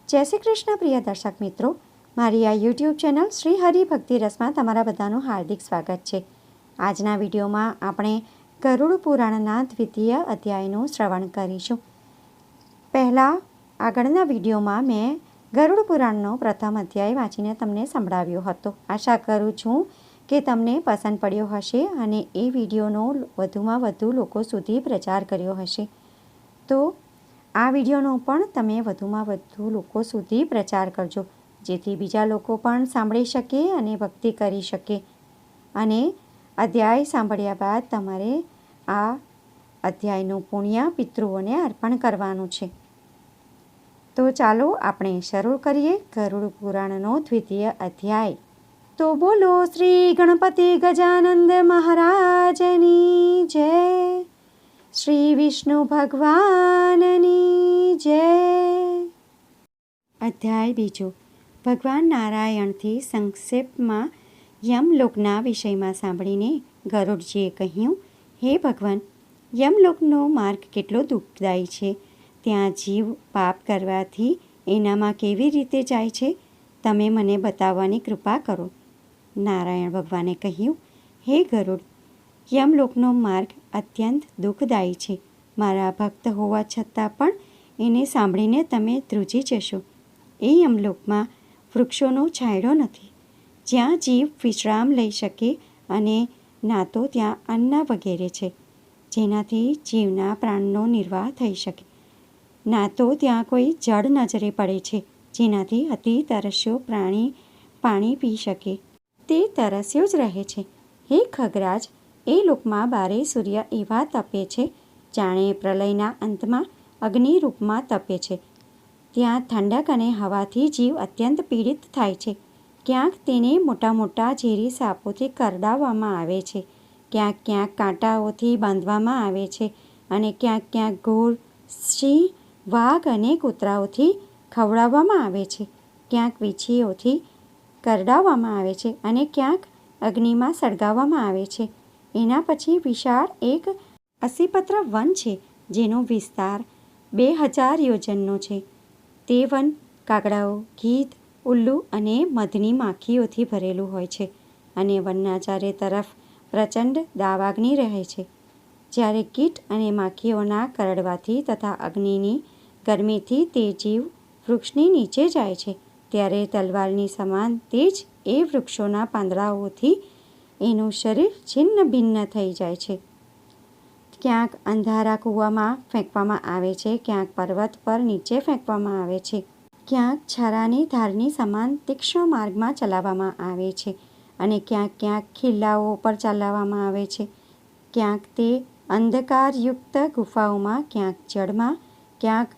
જય શ્રી કૃષ્ણ પ્રિય દર્શક મિત્રો, મારી આ યુટ્યુબ ચેનલ શ્રી હરિ ભક્તિ રસમાં તમારા બધાનું હાર્દિક સ્વાગત છે. આજના વિડીયોમાં આપણે ગરુડ પુરાણના દ્વિતીય અધ્યાયનું શ્રવણ કરીશું. પહેલાં આગળના વિડીયોમાં મેં ગરુડ પુરાણનો પ્રથમ અધ્યાય વાંચીને તમને સંભળાવ્યો હતો. આશા કરું છું કે તમને પસંદ પડ્યો હશે અને એ વિડીયોનો વધુમાં વધુ લોકો સુધી પ્રચાર કર્યો હશે. તો આ વિડીયોનો પણ તમે વધુમાં વધુ લોકો સુધી પ્રચાર કરજો, જેથી બીજા લોકો પણ સાંભળી શકે અને ભક્તિ કરી શકે. અને અધ્યાય સાંભળ્યા બાદ તમારે આ અધ્યાયનું પુણ્ય પિતૃઓને અર્પણ કરવાનું છે. તો ચાલો આપણે શરૂ કરીએ ગરુડ પુરાણનો દ્વિતીય અધ્યાય. તો બોલો શ્રી ગણપતિ ગજાનંદ મહારાજની જય, શ્રી વિષ્ણુ ભગવાનની જય. અધ્યાય બીજો. ભગવાન નારાયણથી સંક્ષેપમાં યમલોકના વિષયમાં સાંભળીને ગરુડજીએ કહ્યું, હે ભગવાન, યમલોકનો માર્ગ કેટલો દુઃખદાયી છે. ત્યાં જીવ પાપ કરવાથી એનામાં કેવી રીતે જાય છે, તમે મને બતાવવાની કૃપા કરો. નારાયણ ભગવાને કહ્યું, હે ગરુડ, યમલોકનો માર્ગ અત્યંત દુઃખદાયી છે. મારા ભક્ત હોવા છતાં પણ એને સાંભળીને તમે ધ્રુજી જશો. એ યમલોકમાં વૃક્ષોનો છાંયડો નથી, જ્યાં જીવ વિશ્રામ લઈ શકે, અને ના તો ત્યાં અન્ન વગેરે છે, જેનાથી જીવના પ્રાણનો નિર્વાહ થઈ શકે. ના તો ત્યાં કોઈ જળ નજરે પડે છે, જેનાથી અતિ તરસ્યો પ્રાણી પાણી પી શકે. તે તરસ્યો જ રહે છે. હે ખગરાજ, એ લોકમાં બારે સૂર્ય એવા તપે છે, જાણે પ્રલયના અંતમાં અગ્નિ રૂપમાં તપે છે. ત્યાં ઠંડક અને હવાથી જીવ અત્યંત પીડિત થાય છે. ક્યાંક તેને મોટા મોટા ઝેરી સાપોથી કરડાવવામાં આવે છે, ક્યાંક ક્યાંક કાંટાઓથી બાંધવામાં આવે છે, અને ક્યાંક ક્યાંક ઘોર સિંહ, વાઘ અને કૂતરાઓથી ખવડાવવામાં આવે છે. ક્યાંક વીંછીઓથી કરડાવવામાં આવે છે, અને ક્યાંક અગ્નિમાં સળગાવવામાં આવે છે. એના પછી વિશાળ એક અસીપત્ર વન છે, જેનો વિસ્તાર 2000 યોજનનો છે. તે વન કાગડાઓ, ગીધ, ઉલ્લુ અને મધની માખીઓથી ભરેલું હોય છે, અને વનના ચારે તરફ પ્રચંડ દાવાગ્નિ રહે છે. જ્યારે કીટ અને માખીઓના કરડવાથી તથા અગ્નિની ગરમીથી તે જીવ વૃક્ષની નીચે જાય છે, ત્યારે તલવારની સમાન તેજ એ વૃક્ષોના પાંદડાઓથી એનું શરીર છિન્ન ભિન્ન થઈ જાય છે. ક્યાંક અંધારા કૂવામાં ફેંકવામાં આવે છે, ક્યાંક પર્વત પર નીચે ફેંકવામાં આવે છે, ક્યાંક છરાની ધારની સમાન તીક્ષ્ણ માર્ગમાં ચલાવવામાં આવે છે, અને ક્યાંક ક્યાંક ખિલ્લાઓ પર ચલાવવામાં આવે છે. ક્યાંક તે અંધકારયુક્ત ગુફાઓમાં, ક્યાંક જળમાં, ક્યાંક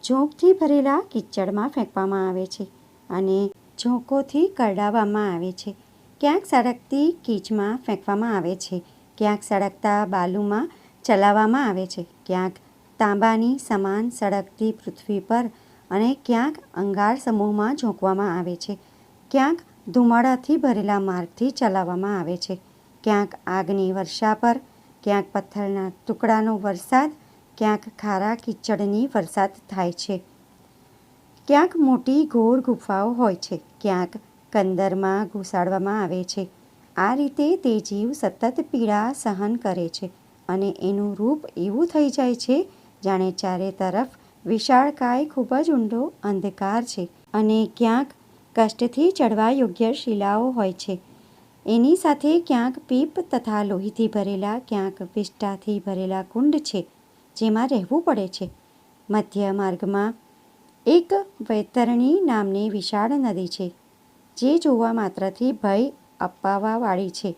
ઝોંકથી ભરેલા કિચડમાં ફેંકવામાં આવે છે, અને ઝોંકોથી કરડાવવામાં આવે છે. ક્યાંક સળગતી કીચમાં ફેંકવામાં આવે છે, ક્યાંક સળગતા બાલુમાં ચલાવવામાં આવે છે, ક્યાંક તાંબાની સમાન સળગતી પૃથ્વી પર, અને ક્યાંક અંગાર સમૂહમાં ઝોંકવામાં આવે છે. ક્યાંક ધુમાડાથી ભરેલા માર્ગથી ચલાવવામાં આવે છે, ક્યાંક આગની વર્ષા પર, ક્યાંક પથ્થરના ટુકડાનો વરસાદ, ક્યાંક ખારા કીચડની વરસાદ થાય છે. ક્યાંક મોટી ઘોર ગુફાઓ હોય છે, ક્યાંક કંદરમાં ઘુસાડવામાં આવે છે. આ રીતે તે જીવ સતત પીડા સહન કરે છે, અને એનું રૂપ એવું થઈ જાય છે, જાણે ચારે તરફ વિશાળકાય ખૂબ જ ઊંડો અંધકાર છે, અને ક્યાંક કષ્ટથી ચડવા યોગ્ય શિલાઓ હોય છે. એની સાથે ક્યાંક પીપ તથા લોહીથી ભરેલા, ક્યાંક વિષ્ઠાથી ભરેલા કુંડ છે, જેમાં રહેવું પડે છે. મધ્ય માર્ગમાં એક વૈતરણી નામની વિશાળ નદી છે, જે જોવા માત્રથી ભય અપાવવાવાળી છે.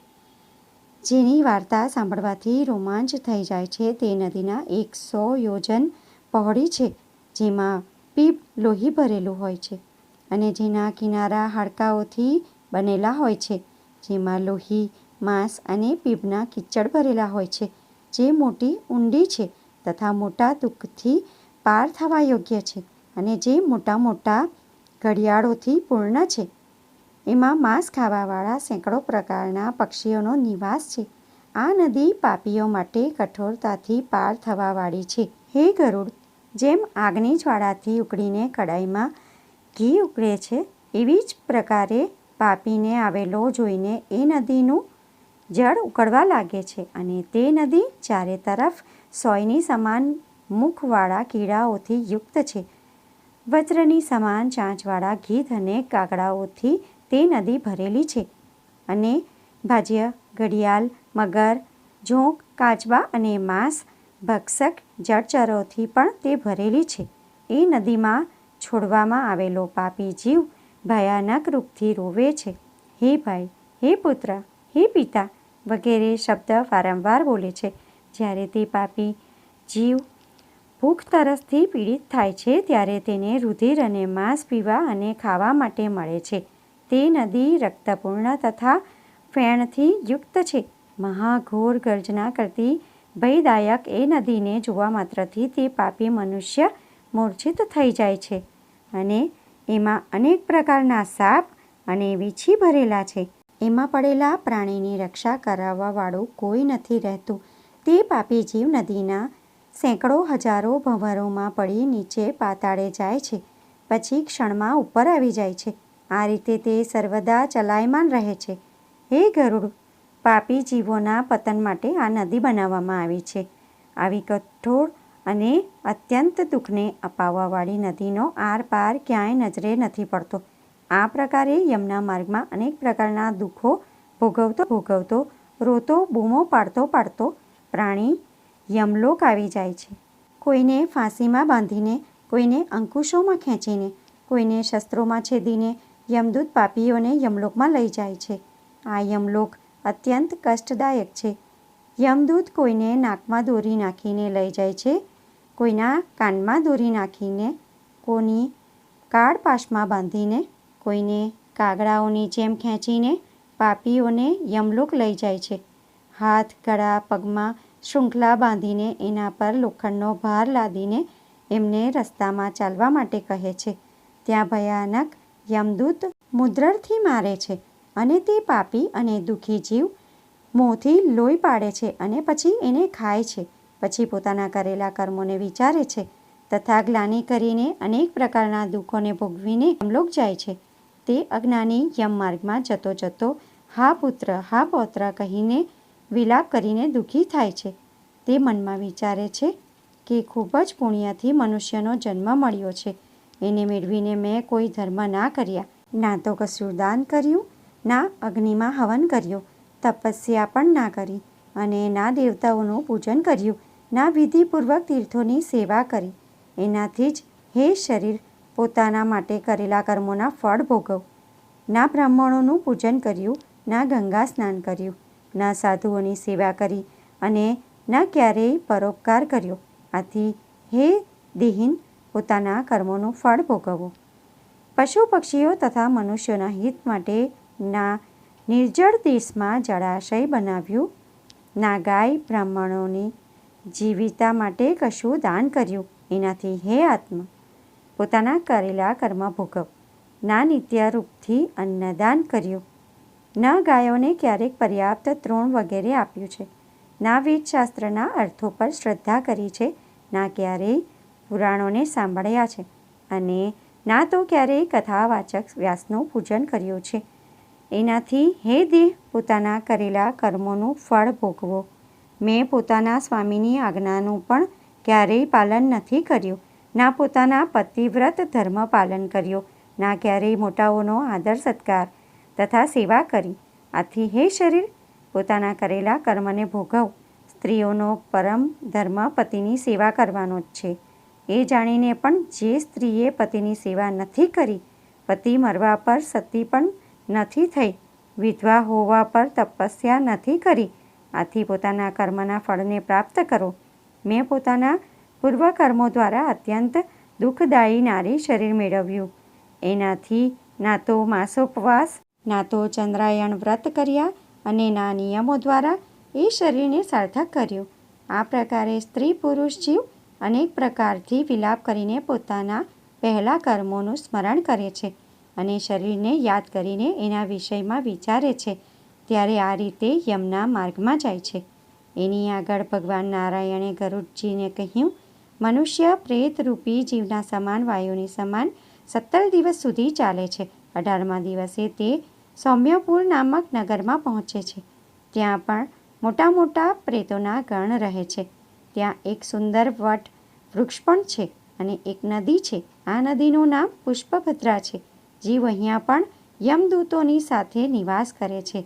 જેની વાર્તા સાંભળવાથી રોમાંચ થઈ જાય છે. તે નદીના 100 યોજન પહોળી છે, જેમાં પીપ લોહી ભરેલું હોય છે, અને જેના કિનારા હાડકાઓથી બનેલા હોય છે, જેમાં લોહી, માંસ અને પીપના કિચડ ભરેલા હોય છે, જે મોટી ઊંડી છે, તથા મોટા દુઃખથી પાર થવા યોગ્ય છે, અને જે મોટા મોટા ઘડિયાળોથી પૂર્ણ છે. એમાં માંસ ખાવાવાળા સેંકડો પ્રકારના પક્ષીઓનો નિવાસ છે. આ નદી પાપીઓ માટે કઠોરતાથી પાર થવાવાળી છે. હે ગરુડ, જેમ આગની જ્વાળાથી ઉકળીને કડાઈમાં ઘી ઉકળે છે એવી જ પ્રકારે પાપીને આવેલો જોઈને એ નદીનું જળ ઉકળવા લાગે છે અને તે નદી ચારે તરફ સોયની સમાન મુખવાળા કીડાઓથી યુક્ત છે. વજ્રની સમાન ચાંચવાળા ગીધ અને કાગડાઓથી તે નદી ભરેલી છે અને ભાજ્ય, ઘડિયાળ, મગર, જોંક, કાચબા અને માંસ ભક્ષક જળચરોથી પણ તે ભરેલી છે. એ નદીમાં છોડવામાં આવેલો પાપી જીવ ભયાનક રૂપથી રોવે છે. હે ભાઈ, હે પુત્ર, હે પિતા વગેરે શબ્દ વારંવાર બોલે છે. જ્યારે તે પાપી જીવ ભૂખ તરસથી પીડિત થાય છે ત્યારે તેને રુધિર અને માંસ પીવા અને ખાવા માટે મળે છે. તે નદી રક્તપૂર્ણ તથા ફેણથી યુક્ત છે. મહાઘોર ગર્જના કરતી ભયદાયક એ નદીને જોવા માત્રથી તે પાપી મનુષ્ય મૂર્છિત થઈ જાય છે અને એમાં અનેક પ્રકારના સાપ અને વીછી ભરેલા છે. એમાં પડેલા પ્રાણીની રક્ષા કરાવવાવાળું કોઈ નથી રહેતું. તે પાપી જીવ નદીના સેંકડો હજારો ભંવરોમાં પડી નીચે પાતાળે જાય છે, પછી ક્ષણમાં ઉપર આવી જાય છે. આ રીતે તે સર્વદા ચલાયમાન રહે છે. હે ગરુડ, પાપી જીવોના પતન માટે આ નદી બનાવવામાં આવી છે. આવી કઠોર અને અત્યંત દુઃખને અપાવવાવાળી નદીનો આર પાર ક્યાંય નજરે નથી પડતો. આ પ્રકારે યમના માર્ગમાં અનેક પ્રકારના દુઃખો ભોગવતો રોતો બૂમો પાડતો પ્રાણી યમલોક આવી જાય છે. કોઈને ફાંસીમાં બાંધીને, કોઈને અંકુશોમાં ખેંચીને, કોઈને શસ્ત્રોમાં છેદીને યમદૂત પાપીઓને યમલોકમાં લઈ જાય છે. આ યમલોક અત્યંત કષ્ટદાયક છે. યમદૂત કોઈને નાકમાં દોરી નાખીને લઈ જાય છે, કોઈના કાનમાં દોરી નાખીને, કોની કાળપાશમાં બાંધીને, કોઈને કાગડાઓની જેમ ખેંચીને પાપીઓને યમલોક લઈ જાય છે. હાથ, ગળા, પગમાં શૃંખલા બાંધીને એના પર લોખંડનો ભાર લાદીને એમને રસ્તામાં ચાલવા માટે કહે છે. ત્યાં ભયાનક યમદૂત મુદ્રરથી મારે છે અને તે પાપી અને દુઃખી જીવ મોંથી લોહી પાડે છે અને પછી એને ખાય છે. પછી પોતાના કરેલા કર્મોને વિચારે છે તથા ગ્લાનિ કરીને અનેક પ્રકારના દુઃખોને ભોગવીને યમલોક જાય છે. તે અજ્ઞાની યમમાર્ગમાં જતો હા પુત્ર, હા પૌત્ર કહીને વિલાપ કરીને દુઃખી થાય છે. તે મનમાં વિચારે છે કે ખૂબ જ પુણ્યથી મનુષ્યનો જન્મ મળ્યો છે. એને મેળવીને મેં કોઈ ધર્મ ના કર્યા, ના તો કશું દાન કર્યું, ના અગ્નિમાં હવન કર્યો, તપસ્યા પણ ના કરી અને ના દેવતાઓનું પૂજન કર્યું, ના વિધિપૂર્વક તીર્થોની સેવા કરી. એનાથી જ હે શરીર, પોતાના માટે કરેલા કર્મોના ફળ ભોગવ. ના બ્રાહ્મણોનું પૂજન કર્યું, ના ગંગા સ્નાન કર્યું, ના સાધુઓની સેવા કરી અને ના ક્યારેય પરોપકાર કર્યો. આથી હે દેહીન, પોતાના કર્મોનું ફળ ભોગવો. પશુ પક્ષીઓ તથા મનુષ્યોના હિત માટે ના નિર્જળ દેશમાં જળાશય બનાવ્યું, ના ગાય બ્રાહ્મણોની જીવિતા માટે કશું દાન કર્યું. એનાથી હે આત્મા, પોતાના કરેલા કર્મ ભોગવ. ના નિત્યરૂપથી અન્નદાન કર્યું, ન ગાયોને ક્યારેક પર્યાપ્ત તૃણ વગેરે આપ્યું છે, ના વેદશાસ્ત્રના અર્થો પર શ્રદ્ધા કરી છે, ના ક્યારેય પુરાણોને સાંભળ્યા છે અને ના તો ક્યારેય કથાવાચક વ્યાસનું પૂજન કર્યું છે. એનાથી હે દેહ, પોતાના કરેલા કર્મોનું ફળ ભોગવો. મેં પોતાના સ્વામીની આજ્ઞાનું પણ ક્યારેય પાલન નથી કર્યું, ના પોતાના પતિવ્રત ધર્મ પાલન કર્યો, ના ક્યારેય મોટાઓનો આદર સત્કાર તથા સેવા કરી. આથી હે શરીર, પોતાના કરેલા કર્મને ભોગવ. સ્ત્રીઓનો પરમ ધર્મ પતિની સેવા કરવાનો જ છે. એ જાણીને પણ જે સ્ત્રીએ પતિની સેવા નથી કરી, પતિ મરવા પર સતી પણ નથી થઈ, વિધવા હોવા પર તપસ્યા નથી કરી, આથી પોતાના કર્મના ફળને પ્રાપ્ત કરો. મેં પોતાના પૂર્વકર્મો દ્વારા અત્યંત દુઃખદાયી નારી શરીર મેળવ્યું. એનાથી ના તો માસોપવાસ, ના તો ચંદ્રાયણ વ્રત કર્યા અને ના નિયમો દ્વારા એ શરીરને સાર્થક કર્યું. આ પ્રકારે સ્ત્રી પુરુષ જીવ અનેક પ્રકારથી વિલાપ કરીને પોતાના પહેલા કર્મોનું સ્મરણ કરે છે અને શરીરને યાદ કરીને એના વિષયમાં વિચારે છે. ત્યારે આ રીતે યમના માર્ગમાં જાય છે. એની આગળ ભગવાન નારાયણે ગરુડજીને કહ્યું, મનુષ્ય પ્રેત રૂપી જીવના સમાન, વાયુની સમાન 17 દિવસ સુધી ચાલે છે. 18મા દિવસે તે સૌમ્યપુર નામક નગરમાં પહોંચે છે. ત્યાં પણ મોટા મોટા પ્રેતોના ગણ રહે છે. ત્યાં એક સુંદર વટ વૃક્ષ પણ છે અને એક નદી છે. આ નદીનું નામ પુષ્પભદ્રા છે. જીવ અહીંયા પણ યમદૂતોની સાથે નિવાસ કરે છે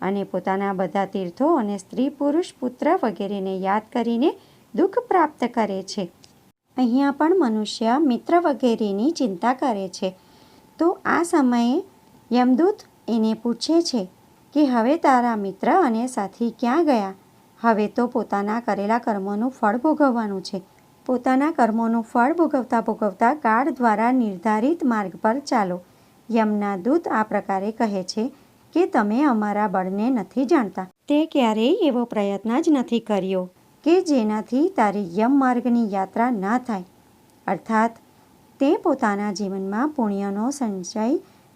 અને પોતાના બધા તીર્થો અને સ્ત્રી પુરુષ પુત્ર વગેરેને યાદ કરીને દુઃખ પ્રાપ્ત કરે છે. અહીંયા પણ મનુષ્ય મિત્ર વગેરેની ચિંતા કરે છે. તો આ સમયે યમદૂત એને પૂછે છે કે હવે તારા મિત્ર અને સાથી ક્યાં ગયા? હવે તો પોતાના કરેલા કર્મોનું ફળ ભોગવવાનું છે. પોતાના કર્મોનું ફળ ભોગવતા ભોગવતા કાળ દ્વારા નિર્ધારિત માર્ગ પર ચાલો. યમના દૂત આ પ્રકારે કહે છે કે તમે અમારા બળને નથી જાણતા. તે ક્યારેય એવો પ્રયત્ન જ નથી કર્યો કે જેનાથી તારી યમ માર્ગની યાત્રા ન થાય. અર્થાત તે પોતાના જીવનમાં પુણ્યનો સંચય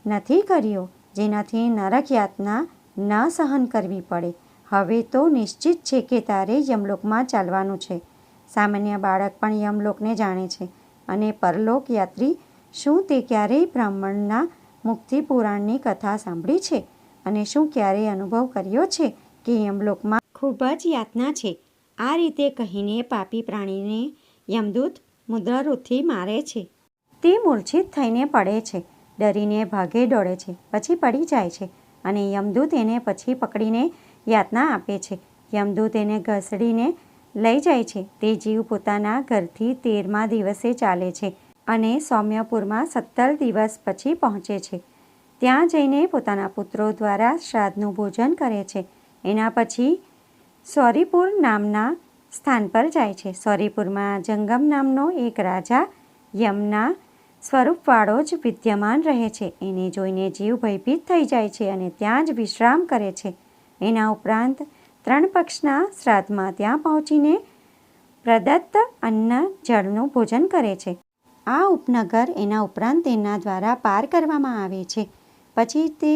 નથી કર્યો જેનાથી નરક યાતના ન સહન કરવી પડે. હવે તો નિશ્ચિત છે કે તારે યમલોકમાં ચાલવાનું છે. સામાન્ય બાળક પણ યમલોકને જાણે છે અને પરલોક યાત્રી શું તે ક્યારેય બ્રાહ્મણના મુક્તિ પુરાણની કથા સાંભળી છે અને શું ક્યારેય અનુભવ કર્યો છે કે યમલોકમાં ખૂબ જ યાતના છે? આ રીતે કહીને પાપી પ્રાણીને યમદૂત મુદ્રારૂપથી મારે છે. તે મૂર્છિત થઈને પડે છે, ડરીને ભાગે દોડે છે, પછી પડી જાય છે અને યમદૂત એને પછી પકડીને યાતના આપે છે. યમદૂત એને ઘસડીને લઈ જાય છે. તે જીવ પોતાના ઘરથી 13મા દિવસે ચાલે છે અને સૌમ્યપુરમાં 17 દિવસ પછી પહોંચે છે. ત્યાં જઈને પોતાના પુત્રો દ્વારા શ્રાદ્ધનું ભોજન કરે છે. એના પછી સૌરીપુર નામના સ્થાન પર જાય છે. સૌરીપુરમાં જંગમ નામનો એક રાજા યમના સ્વરૂપવાળો જ વિદ્યમાન રહે છે. એને જોઈને જીવ ભયભીત થઈ જાય છે અને ત્યાં જ વિશ્રામ કરે છે. એના ઉપરાંત 3 પક્ષના શ્રાદ્ધમાં ત્યાં પહોંચીને પ્રદત્ત અન્ન જળનું ભોજન કરે છે. આ ઉપનગર એના ઉપરાંત તેના દ્વારા પાર કરવામાં આવે છે. પછી તે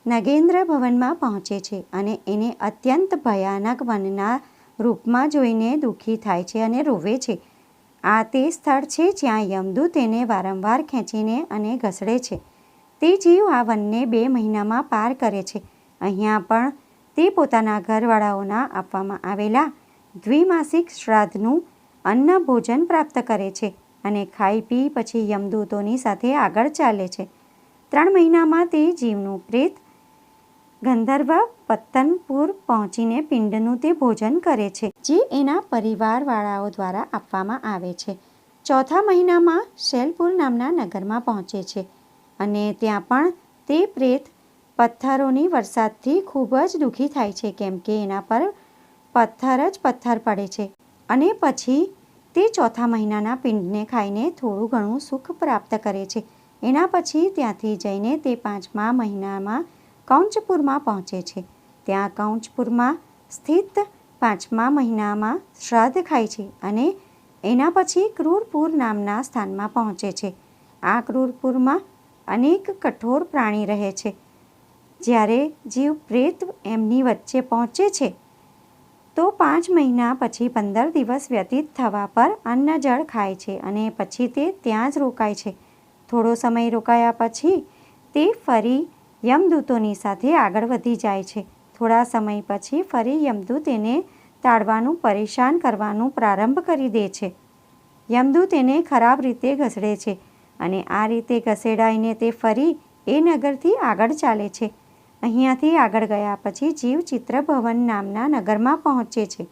નગેન્દ્ર ભવનમાં પહોંચે છે અને એને અત્યંત ભયાનક વનના રૂપમાં જોઈને દુઃખી થાય છે અને રોવે છે. આ તે સ્થળ છે જ્યાં યમદૂત તેને વારંવાર ખેંચીને અને ઘસડે છે. તે જીવ આ વનને 2 મહિનામાં પાર કરે છે. અહીંયા પણ તે પોતાના ઘરવાળાઓના આપવામાં આવેલા દ્વિમાસિક શ્રાદ્ધનું અન્ન ભોજન પ્રાપ્ત કરે છે અને ખાઈ પી પછી યમદૂતોની સાથે આગળ ચાલે છે. 3 મહિનામાં તે જીવનું પ્રેત ગંધર્વ પત્તનપુર પહોંચીને પિંડનું તે ભોજન કરે છે જે એના પરિવારવાળાઓ દ્વારા આપવામાં આવે છે. 4થા મહિનામાં શૈલપુર નામના નગરમાં પહોંચે છે અને ત્યાં પણ તે પ્રેત પથ્થરોની વરસાદથી ખૂબ જ દુઃખી થાય છે કેમ કે એના પર પથ્થર જ પથ્થર પડે છે અને પછી તે 4થા મહિનાના પિંડને ખાઈને થોડું ઘણું સુખ પ્રાપ્ત કરે છે. એના પછી ત્યાંથી જઈને તે 5મા મહિનામાં કૌંચપુરમાં પહોંચે છે. ત્યાં કૌંચપુરમાં સ્થિત 5મા મહિનામાં શ્રાદ્ધ ખાય છે અને એના પછી ક્રૂરપુર નામના સ્થાનમાં પહોંચે છે. આ ક્રૂરપુરમાં અનેક કઠોર પ્રાણી રહે છે. જ્યારે જીવ પ્રેત એમની વચ્ચે પહોંચે છે તો 5 મહિના પછી 15 દિવસ વ્યતીત થવા પર અન્ન જળ ખાય છે અને પછી તે ત્યાં જ રોકાય છે. થોડો સમય રોકાયા પછી તે ફરી યમદૂતોની સાથે આગળ વધી જાય છે. થોડા સમય પછી ફરી યમદૂત એને તાડવાનું પરેશાન કરવાનું પ્રારંભ કરી દે છે. યમદૂત એને ખરાબ રીતે ઘસડે છે અને આ રીતે ઘસેડાઈને તે ફરી એ નગરથી આગળ ચાલે છે. અહીંયાથી આગળ ગયા પછી જીવ ચિત્રભવન નામના નગરમાં પહોંચે છે.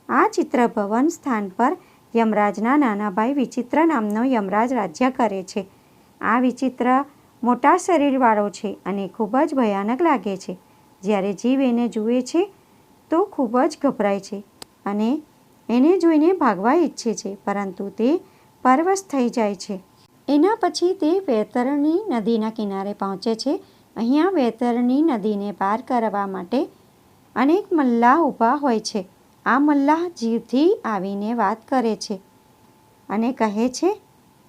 આ ચિત્રભવન સ્થાન પર યમરાજના નાના ભાઈ વિચિત્ર નામનો યમરાજ રાજ્ય કરે છે. આ વિચિત્ર મોટા શરીરવાળો છે અને ખૂબ જ ભયાનક લાગે છે. જ્યારે જીવ એને જુએ છે તો ખૂબ જ ગભરાય છે અને એને જોઈને ભાગવા ઈચ્છે છે પરંતુ તે પરવશ થઈ જાય છે. એના પછી તે વૈતરણી નદીના કિનારે પહોંચે છે. અહીંયા વૈતરણી નદીને પાર કરવા માટે અનેક મલ્લાહ ઊભા હોય છે. આ મલ્લાહ જીવથી આવીને વાત કરે છે અને કહે છે,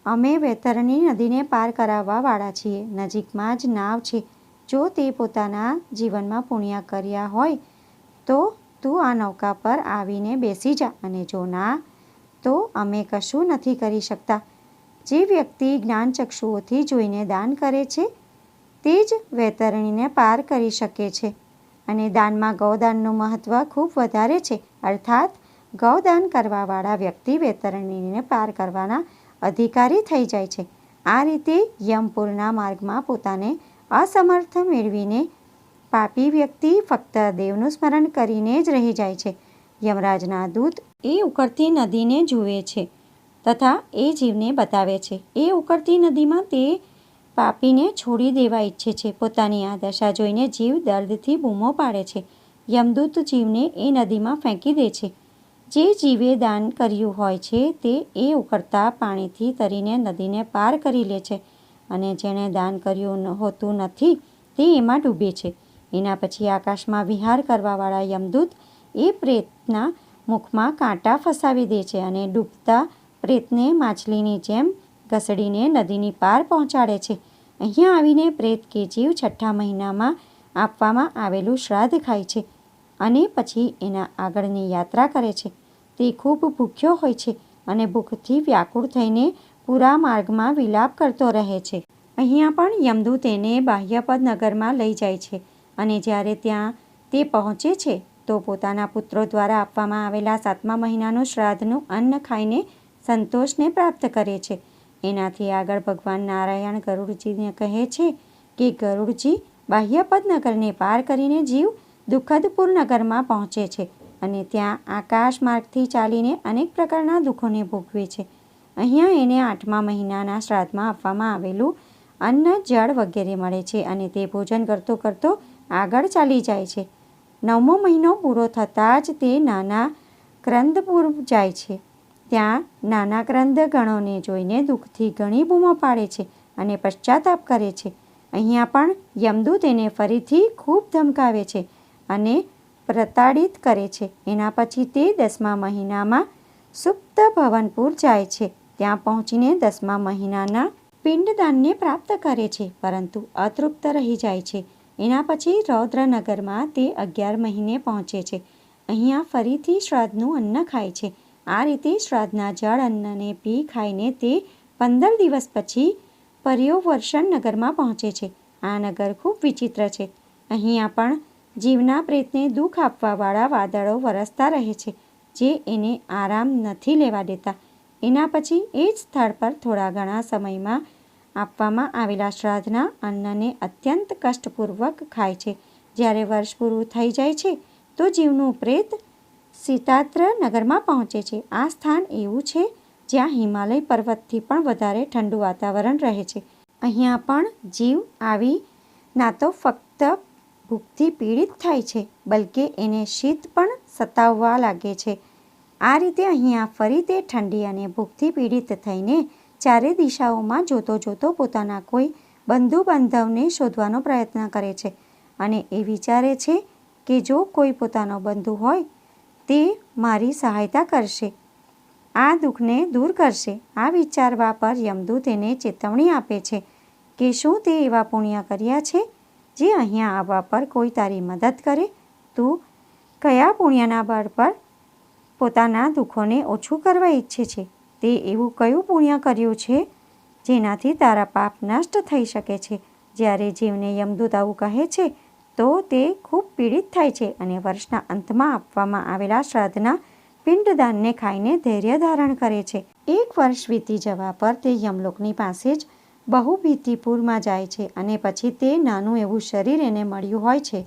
અમે વૈતરણી નદીને પાર કરાવવાવાળા છીએ. નજીકમાં જ નાવ છે. જો તે પોતાના જીવનમાં પુણ્ય કર્યા હોય તો તું આ નૌકા પર આવીને બેસી જા અને જો ના તો અમે કશું નથી કરી શકતા. જે વ્યક્તિ જ્ઞાનચક્ષુઓથી જોઈને દાન કરે છે તે જ વૈતરણીને પાર કરી શકે છે. અને દાનમાં ગૌદાનનું મહત્ત્વ ખૂબ વધારે છે. અર્થાત ગૌદાન કરવાવાળા વ્યક્તિ વૈતરણીને પાર કરવાના અધિકારી થઈ જાય છે. આ રીતે યમપુરના માર્ગમાં પોતાને અસમર્થ મેળવીને પાપી વ્યક્તિ ફક્ત દેવનું સ્મરણ કરીને જ રહી જાય છે. યમરાજના દૂત એ ઉકળતી નદીને જુએ છે તથા એ જીવને બતાવે છે. એ ઉકળતી નદીમાં તે પાપીને છોડી દેવા ઈચ્છે છે. પોતાની આ દશા જોઈને જીવ દર્દથી બૂમો પાડે છે. યમદૂત જીવને એ નદીમાં ફેંકી દે છે. જે જીવે દાન કર્યું હોય છે તે એ ઉકળતા પાણીથી તરીને નદીને પાર કરી લે છે અને જેણે દાન કર્યું હોતું નથી તે એમાં ડૂબે છે. એના પછી આકાશમાં વિહાર કરવાવાળા યમદૂત એ પ્રેતના મુખમાં કાંટા ફસાવી દે છે અને ડૂબતા પ્રેતને માછલીની જેમ ઘસડીને નદીની પાર પહોંચાડે છે. અહીંયા આવીને પ્રેત કે જીવ 6ઠ્ઠા મહિનામાં આપવામાં આવેલું શ્રાદ્ધ ખાય છે અને પછી એના આગળની યાત્રા કરે છે. તે ખૂબ ભૂખ્યો હોય છે અને ભૂખથી વ્યાકુળ થઈને પૂરા માર્ગમાં વિલાપ કરતો રહે છે. અહીંયા પણ યમદૂત એને બાહ્યપદ નગરમાં લઈ જાય છે અને જ્યારે ત્યાં તે પહોંચે છે તો પોતાના પુત્રો દ્વારા આપવામાં આવેલા 7મા મહિનાનું શ્રાદ્ધનું અન્ન ખાઈને સંતોષને પ્રાપ્ત કરે છે. એનાથી આગળ ભગવાન નારાયણ ગરુડજીને કહે છે કે ગરુડજી બાહ્યપદ નગરને પાર કરીને જીવ દુઃખદપુર નગરમાં પહોંચે છે અને ત્યાં આકાશ માર્ગથી ચાલીને અનેક પ્રકારના દુઃખોને ભોગવે છે. અહીંયા એને 8મા મહિનાના શ્રાદ્ધમાં આપવામાં આવેલું અન્ન જળ વગેરે મળે છે અને તે ભોજન કરતો કરતો આગળ ચાલી જાય છે. 9મો મહિનો પૂરો થતાં જ તે નાના ક્રંદપુર જાય છે. ત્યાં નાના ક્રંદ ગણોને જોઈને દુઃખથી ઘણી બૂમો પાડે છે અને પશ્ચાતાપ કરે છે. અહીંયા પણ યમદૂત એને ફરીથી ખૂબ ધમકાવે છે અને પ્રતાડિત કરે છે. એના પછી તે 10મા મહિનામાં સુપ્ત ભવનપુર જાય છે. ત્યાં પહોંચીને 10મા મહિનાના પિંડદાનને પ્રાપ્ત કરે છે પરંતુ અતૃપ્ત રહી જાય છે. એના પછી રૌદ્રનગરમાં તે 11 મહિને પહોંચે છે. અહીંયા ફરીથી શ્રાદ્ધનું અન્ન ખાય છે. આ રીતે શ્રાદ્ધના જળ અન્નને પી ખાઈને તે 15 દિવસ પછી પર્યોવર્ષણ નગરમાં પહોંચે છે. આ નગર ખૂબ વિચિત્ર છે. અહીંયા પણ જીવના પ્રેતને દુઃખ આપવાવાળા વાદળો વરસતા રહે છે જે એને આરામ નથી લેવા દેતા. એના પછી એ જ સ્થળ પર થોડા ઘણા સમયમાં આપવામાં આવેલા શ્રાદ્ધના અન્નને અત્યંત કષ્ટપૂર્વક ખાય છે. જ્યારે વર્ષ પૂરું થઈ જાય છે તો જીવનું પ્રેત સીતાત્ર નગરમાં પહોંચે છે. આ સ્થાન એવું છે જ્યાં હિમાલય પર્વતથી પણ વધારે ઠંડુ વાતાવરણ રહે છે. અહીંયા પણ જીવ આવી ના તો ફક્ત ભૂખથી પીડિત થાય છે બલકે એને શીત પણ સતાવવા લાગે છે. આ રીતે અહીંયા ફરી તે ઠંડી અને ભૂખથી પીડિત થઈને ચારે દિશાઓમાં જોતો જોતો પોતાના કોઈ બંધુ બાંધવને શોધવાનો પ્રયત્ન કરે છે અને એ વિચારે છે કે જો કોઈ પોતાનો બંધુ હોય તે મારી સહાયતા કરશે, આ દુઃખને દૂર કરશે. આ વિચારવા પર યમદૂત એને ચેતવણી આપે છે કે શું તે એવા પુણ્ય કર્યા છે જે અહીંયા આવવા પર કોઈ તારી મદદ કરે? તું કયા પુણ્યના બળ પર પોતાના દુઃખોને ઓછું કરવા ઈચ્છે છે? તે એવું કયું પુણ્ય કર્યું છે જેનાથી તારા પાપ નષ્ટ થઈ શકે છે? જ્યારે જીવને યમદૂત આવું કહે છે તો તે ખૂબ પીડિત થાય છે અને વર્ષના અંતમાં આપવામાં આવેલા શ્રાદ્ધના પિંડદાનને ખાઈને ધૈર્ય ધારણ કરે છે. 1 વર્ષ વીતી જવા પર તે યમલોકની પાસે જ બહુભીતિપુરમાં જાય છે અને પછી તે નાનું એવું શરીર એને મળ્યું હોય છે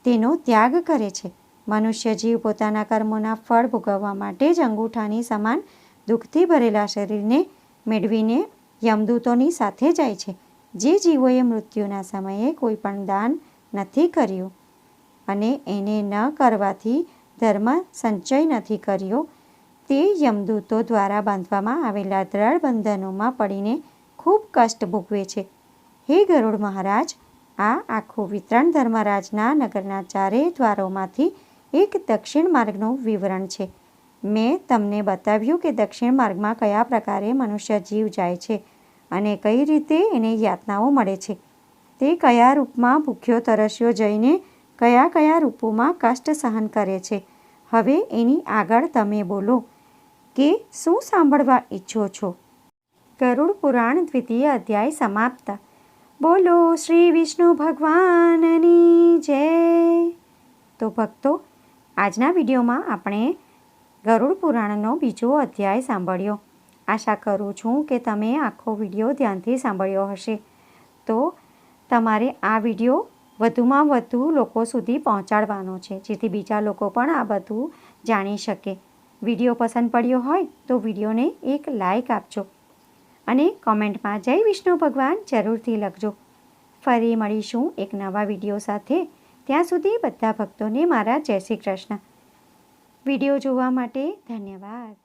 તેનો ત્યાગ કરે છે. મનુષ્ય જીવ પોતાના કર્મોના ફળ ભોગવવા માટે જ અંગૂઠાની સમાન દુઃખથી ભરેલા શરીરને મેળવીને યમદૂતોની સાથે જાય છે. જે જીવોએ મૃત્યુના સમયે કોઈ પણ દાન નથી કર્યું અને એને ન કરવાથી ધર્મ સંચય નથી કર્યો તે યમદૂતો દ્વારા બાંધવામાં આવેલા દ્રઢ બંધનોમાં પડીને ખૂબ કષ્ટ ભોગવે છે. હે ગરુડ મહારાજ, આ આખું વિતરણ ધર્મરાજના નગરના ચારેય દ્વારોમાંથી એક દક્ષિણ માર્ગનું વિવરણ છે. મેં તમને બતાવ્યું કે દક્ષિણ માર્ગમાં કયા પ્રકારે મનુષ્ય જીવ જાય છે અને કઈ રીતે એને યાતનાઓ મળે છે. તે કયા રૂપમાં ભૂખ્યો તરસ્યો જઈને કયા કયા રૂપોમાં કષ્ટ સહન કરે છે. હવે એની આગળ તમે બોલો કે શું સાંભળવા ઈચ્છો છો? ગરુડ પુરાણ દ્વિતીય અધ્યાય સમાપ્ત. બોલો શ્રી વિષ્ણુ ભગવાનની જય. તો ભક્તો, આજના વિડીયોમાં આપણે ગરુડ પુરાણનો બીજો અધ્યાય સાંભળ્યો. આશા કરું છું કે તમે આખો વિડીયો ધ્યાનથી સાંભળ્યો હશે. તો તમારે આ વિડીયો વધુમાં વધુ લોકો સુધી પહોંચાડવાનો છે, જેથી બીજા લોકો પણ આ બધું જાણી શકે. વિડીયો પસંદ પડ્યો હોય તો વિડીયોને એક લાઈક આપજો અને કોમેન્ટમાં જય વિષ્ણુ ભગવાન જરૂરથી લખજો. ફરી મળીશું એક નવા વિડીયો સાથે. ત્યાં સુધી બધા ભક્તોને મારા જય શ્રી કૃષ્ણ. વિડીયો જોવા માટે ધન્યવાદ.